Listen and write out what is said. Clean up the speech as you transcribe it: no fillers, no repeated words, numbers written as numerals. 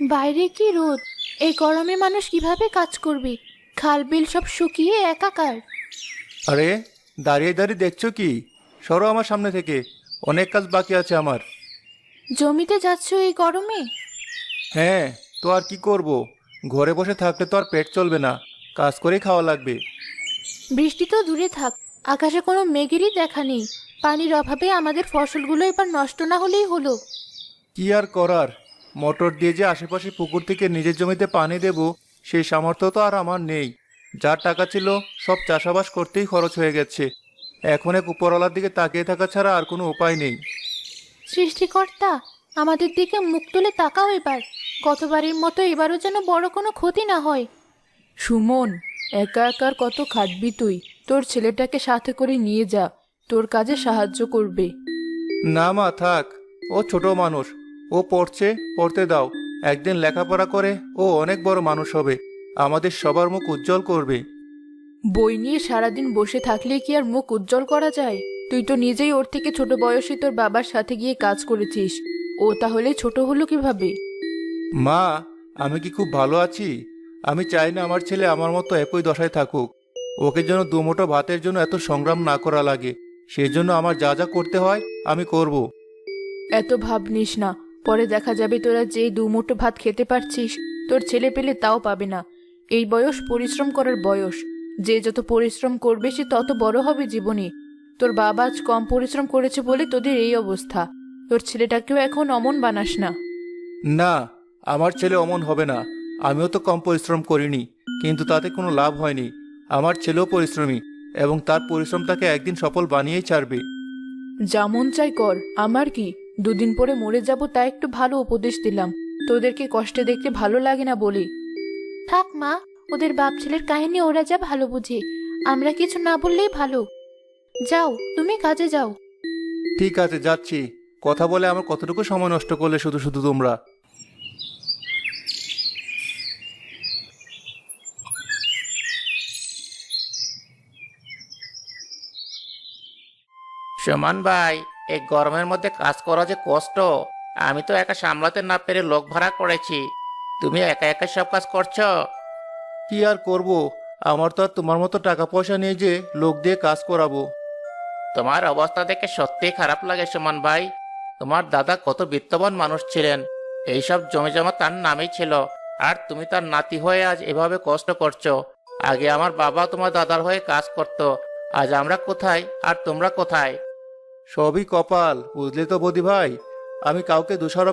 বাইরে কি রোদ! এই গরমে মানুষ কিভাবে কাজ করবে? খাল বিল সব শুকিয়ে একাকার। আরে, দাঁড়িয়ে দাঁড়িয়ে দেখছো কি? সরো আমার সামনে থেকে। অনেক কাজ বাকি আছে আমার। জমিতে যাচ্ছ এই গরমে? হ্যাঁ, তো আর কি করব? ঘরে বসে থাকলে তো আর পেট চলবে না। কাজ করেই খাওয়া লাগবে। বৃষ্টি তো দূরে থাক, আকাশে কোনো মেঘেরই দেখা নেই। পানির অভাবে আমাদের ফসলগুলো এবার নষ্ট না হলেই হলো। কি আর করার? মোটর দিয়ে যে আশেপাশে পুকুর থেকে নিজের জমিতে পানি দেব, সেই সামর্থ্য তো আর আমার নেই। যার টাকা ছিল সব চাষাবাস করতেই খরচ হয়ে গেছে। এখন এক উপরওয়ালার দিকে তাকিয়ে থাকা ছাড়া আর কোনো উপায় নেই। সৃষ্টিকর্তা, আমাদের দিকে মুখ তুলে তাকাও এবার। গতবারের মতো এবারও যেন বড় কোনো ক্ষতি না হয়। সুমন, একা একার কত খাটবি তুই? তোর ছেলেটাকে সাথে করে নিয়ে যা, তোর কাজে সাহায্য করবে। না মা, থাক। ও ছোট মানুষ। ও পড়ছে, পড়তে দাও। একদিন লেখাপড়া করে ও অনেক বড় মানুষ হবে। আমাদের সবার মুখ উজ্জ্বল করবে। বই নিয়ে সারাদিন বসে থাকলে কি আর মুখ উজ্জ্বল করা যায়? তুই তো নিজেই ওর থেকে ছোট বয়সে তোর বাবার সাথে গিয়ে কাজ করেছিস। ও তাহলে ছোট হলো কিভাবে? মা, আমি কি খুব ভালো আছি? আমি চাই না আমার ছেলে আমার মতো একই দশায় থাকুক। ওকে যেন দুমুঠো ভাতের জন্য এত সংগ্রাম না করা লাগে। সেই জন্য আমার যা যা করতে হয় আমি করব। এত ভাব নিস না। পরে দেখা যাবে তোরা যেই দুমুঠো ভাত খেতে পারছিস, তোর ছেলে পেলে তাও পাবে না। এই বয়স পরিশ্রম করার বয়স। যে যত পরিশ্রম করবে সে তত বড় হবে জীবনে। তোর বাবা আজ কম পরিশ্রম করেছে বলে তোদের এই অবস্থা। তোর ছেলেটাকেও এখন অমন বানাস না। না, আমার ছেলে অমন হবে না। আমিও তো কম পরিশ্রম করিনি, কিন্তু তাতে কোনো লাভ হয়নি। আমার ছেলেও পরিশ্রমী, এবং তার পরিশ্রম তাকে একদিন সফল বানিয়েই ছাড়বে। যেমন চাই কর, আমার কি? দুদিন পরে মরে যাব, তাই একটু ভালো উপদেশ দিলাম। তোদেরকে কষ্টে দেখতে ভালো লাগে না বলি। থাক মা, ওদের বাপ ছেলের কাহিনী ওরা যা ভালো বুঝে। আমরা কিছু না বললেই ভালো। যাও, তুমি কাজে যাও। ঠিক আছে, যাচ্ছি। কথা বলে আমার কতটুকু সময় নষ্ট করলে শুধু শুধু তোমরা। সুমন ভাই, এই গরমের মধ্যে কাজ করা যে কষ্ট। আমি তো একা সামলাতে না পেরে লোক ভাড়া করেছি। তুমি একা একা সব কাজ করছো? কি আর করব? আমার তো আর তোমার মতো টাকা পয়সা নেই যে লোক দিয়ে কাজ করাবো। তোমার অবস্থা দেখে সত্যিই খারাপ লাগে সুমন ভাই। তোমার দাদা কত বিত্তবান মানুষ ছিলেন। এইসব জমি জমা তার নামেই ছিল। আর তুমি তার নাতি হয়ে আজ এভাবে কষ্ট করছো। আগে আমার বাবা তোমার দাদার হয়ে কাজ করতো। আজ আমরা কোথায় আর তোমরা কোথায়? সবই কপাল, বুঝলে তো বৌদি ভাই। আমি কাউকে দোষারোপ